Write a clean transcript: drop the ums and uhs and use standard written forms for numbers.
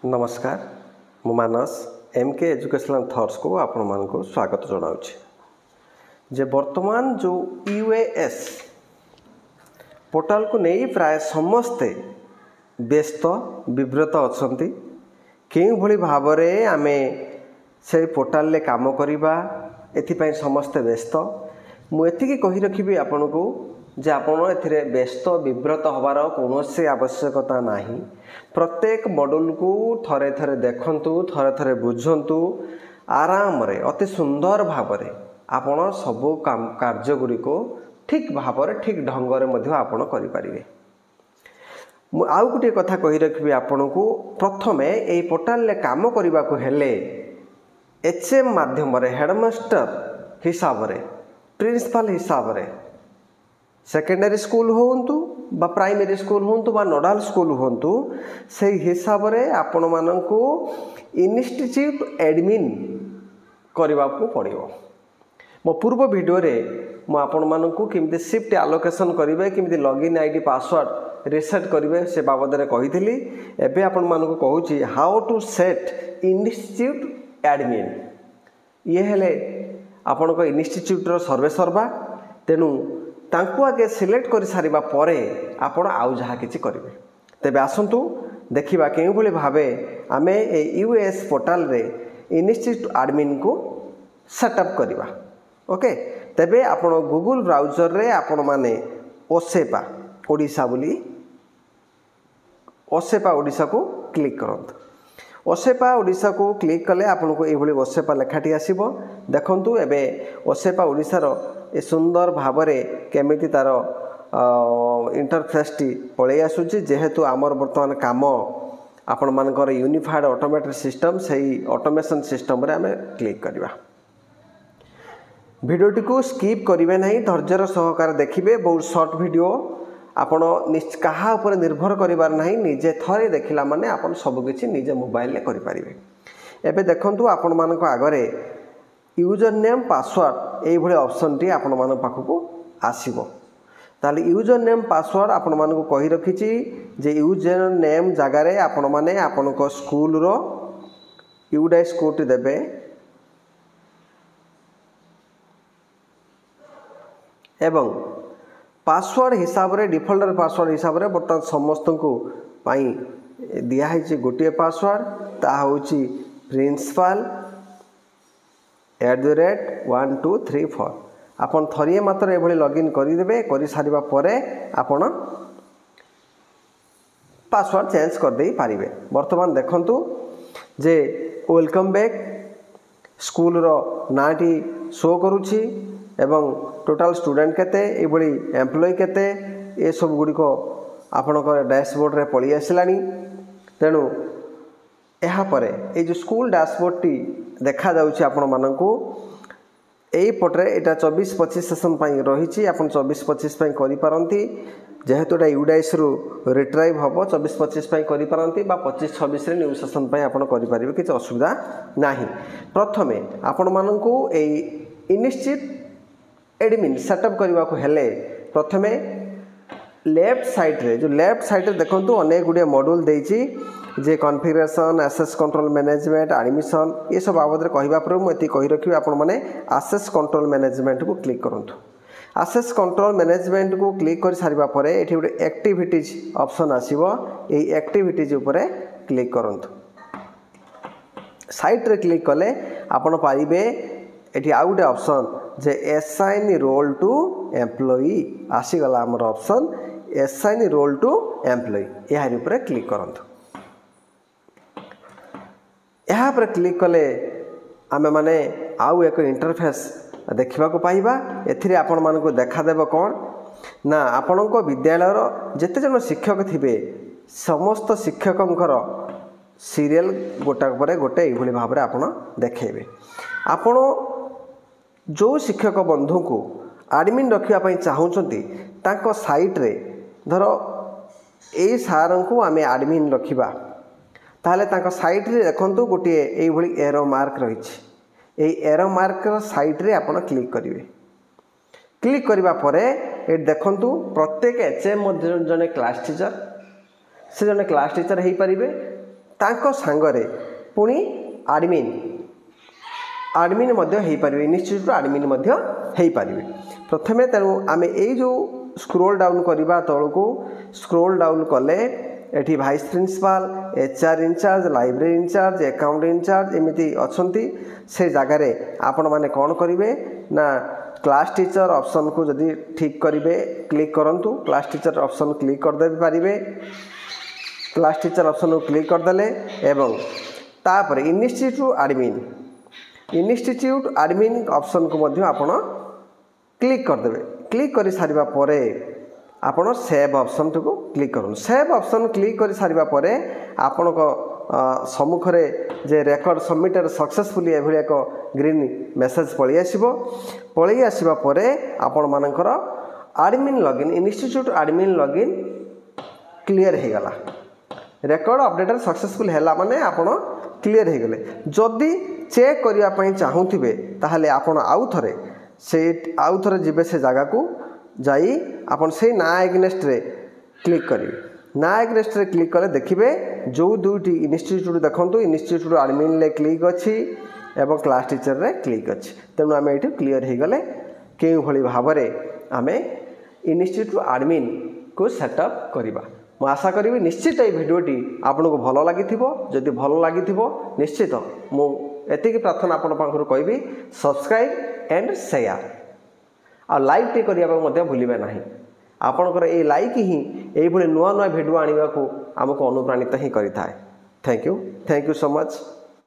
नमस्कार मु मानस MK educational thoughts को आपण मान को स्वागत जनाऊँचे जे वर्तमान जो यूएएस पोर्टाल को नहीं प्राय समस्ते व्यस्त विव्रत अच्छा केउ भली भाव में आमे से पोर्टाल ले काम करिबा एथिपाई समस्ते व्यस्त मुझे कही रखी आपण को जे आपण एथिरे व्यस्त विव्रत हबार कौनसी आवश्यकता नहीं। प्रत्येक मॉड्यूल को थरे थरे देखंतु थरे थरे बुझंतु आराम रे अति सुंदर भाव में आपण सब काम कार्य गुड़िक ठीक भाव में ठीक ढंग से आपण करि परिबे। आउ गोटे कथा कही रखी आपण को प्रथमे यही पोर्टाल ले काम करने को हेले एचएम माध्यम हेडमास्टर हिसाब रे प्रिंसिपल हिसाब रे सेकेंडरी स्कूल होंतु बा प्राइमरी स्कूल होंतु बा नोडाल स्कूल होंतु से हिसाब रे आपण माननकु इंस्टीट्यूट एडमिन करबा को पड़िबो। मो पूर्व वीडियो रे मो आपण माननकु किमते शिफ्ट एलोकेशन करिवे किमते लॉगिन आईडी पासवर्ड रिसेट करिवे से बाबद रे कहिथिली। एबे आपण माननकु कहूची how to set institute admin. ये हेले आपण को इंस्टीट्यूट रो सर्वे सर्वा तेनु तांकु आगे सिलेक्ट कर सारिबा परे आपण आउ जहा किछि करिवे। तेबे आसंतु देखिबा केउ भली भाबे आमे ए यूएस पोर्टल रे इंस्टीट्यूट एडमिन को सेटअप करिबा। ओके तेबे आपण गूगल ब्राउजर रे आपण माने ओसेपा ओडिसा बोली ओसेपा ओडिसा को क्लिक करंतु। ओसेपा ओडिसा को क्लिक कले आपन को एभली ओसेपा लेखाटी आसीबो। देखंतु एबे ओसेपा ओडिसा रो ए सुंदर भाव में केमिति तार इंटरफेस टी पळै आसुची जेहेतु आमर वर्तमान काम आपण मानकर यूनिफाइड ऑटोमेटेड सिस्टम सही ऑटोमेशन सिस्टम रे हमें क्लिक करबा। वीडियोटी को स्किप करिवे नहीं धैर्यर सहकार देखिबे। बहुत शॉर्ट वीडियो आपण कहा ऊपर निर्भर करिवार नहीं निजे थरे देखिला माने आपण सब किछि निजे मोबाइल ले करि परिबे। एबे देखंतु आपण मानक आगरे यूजर नेम पासवर्ड यही भाई ऑप्शन टी आपण मान पाखक आसीबो। ताले यूजर नेम पासवर्ड आपण मान को कहि रखिछि जे यूजर नेम जगार आपण माने आपण को स्कूल रो यूडाइस कोड देबे एवं पासवर्ड हिसाब रे डिफॉल्ट पासवर्ड हिसाब रे बर्तमान समस्त को पाई दिया है गोटे पासवर्ड ता होछि प्रिंसिपल @1234 आपन थरिए मात्र एभली लॉगिन करिदेबे। करि सारिबा परे आपन पासवर्ड चेंज कर देई पारिबे। वर्तमान देखंतु जे वेलकम बैक स्कूल रो नाटी शो करूछि एवं टोटल स्टूडेंट केते एभली एम्प्लॉय केते ए सब गुडी को आपन को डैशबोर्ड रे पळि आसिलानी। तेनु एहा परे ए जो स्कूल डैशबोर्ड टी देखा जाउछि आपण माननकु एई पटरे एटा 24-25 सेशन पई रहिछि। आपण 24-25 पई करि पारंती जेहेतु एटा यूडाइस रु रिट्राइव हबो 24-25 पई करि पारंती बा 25-26 रे न्यू सेशन पई आपण करि परिबे किछ असुविधा नाही। प्रथमे आपण माननकु एई इंस्टीट्यूट एडमिन सेटअप करबा को हेले प्रथमे लेफ्ट साइड रे जो लेफ्ट साइड रे देखंतु अनेक गुडे मॉड्यूल देछि जे configuration access control management admission ये सब बाबद कहवा पर मुझे कही रखी आपण मैंने एक्सेस कंट्रोल मैनेजमेंट को क्लिक करंतु। एक्सेस कंट्रोल मैनेजमेंट को क्लिक कर सारिबा परे एठी गोटे एक्टिविटीज ऑप्शन आसीबो। एई एक्टिविटीज ऊपर क्लिक करंतु। साइट रे क्लिक कले आपण पारिबे एठी आउ गोटे ऑप्शन जे असाइन रोल टू एम्प्लॉई आसी गला हमर option assign role to employee यार ऊपर क्लिक करंतु। यहाँ पर क्लिक कले आमे माने आउ एक इंटरफेस देखा पाइबा। एथिरे आपण मान को देखा देबो कोन ना आपण को विद्यालय रो जेते जन शिक्षक थिबे समस्त शिक्षकंकर सीरियल गोटा पर गोटे एभली भाव में आपण देखेबे। आपण जो शिक्षक बंधु को एडमिन रखिया पई चाहउचंती ताको साइट रे धरो ए सार को आमे एडमिन रखिबा ताले तांको साइट रे देखंतु गोटे एई भली एरो मार्क रहिछि। एई एरो मार्क साइट रे आपण क्लिक करिवे। क्लिक करिबा परे ए देखंतु प्रत्येक एचएम मध्ये जने क्लास टीचर से जने क्लास टीचर हेई परिबे तांको सांगरे पुणी आडमिन मध्य हो पारे इनस्टिट्यूट आडमिन मध्य हो पारे प्रथमे तेणु आम यही जो स्क्रोल डाउन करवा तौर को स्क्रोल डाउन कले एठी vice principal HR incharge library incharge account incharge एमती अच्छा से जगार आपण मैंने कौन करेंगे ना क्लास टीचर ऑप्शन को जदि ठीक करेंगे क्लिक करंतु क्लास टीचर ऑप्शन क्लिक करदे पारे क्लास टीचर ऑप्शन को क्लिक करदेले एवं तापर इन्स्टिट्यूट आडमिन ऑप्शन को मध्य आपण क्लिक करदे क्लिक कर सारिबा परे आपण सेव ऑप्शन को क्लिक करूँ सेव ऑप्शन क्लिक कर सारिबा परे आपण को सम्मुखरे जे रेकर्ड सबमिटेड सक्सेसफुली एभली एक ग्रीन मेसेज पळी आसीबा परे आपण मानकर आडमिन लॉगिन इन्स्टिट्यूट आडमिन लॉगिन क्लियर हो गला रेकर्ड अपडेटेड सक्सेसफुल हैला माने आपण क्लियर हो गले जदि चेक करिया पई चाहुथिबे ताहले आपण आउ थरे जिबे से जगह को जाई आपण से ना एग्नेस्ट रे क्लिक करिवे ना एग्नेस्ट रे क्लिक कले देखिबे जो दुईटी इन्स्टिट्यूट देखंतु इन्स्टिट्यूट आडमिन ले क्लिक अछि एवं क्लास टीचर रे क्लिक अछि तेणु आम ये क्लियर हो गले के भली भाव आम इन्स्टिट्यूट आडमिन को सेटअप करवा मु आशा करी निश्चित ये भिडियोटी आपन को भल लगी जदि भल लगी निश्चित मु एतिकी प्रार्थना आपण पाखरु कहबी सब्सक्राइब एंड शेयर आ लाइक टे करने भूलिबे नहीं आपणकर ये लाइक ही ये नुआ नुआ भिडियो आने को आमको अनुप्राणित ही करें। Thank you so much.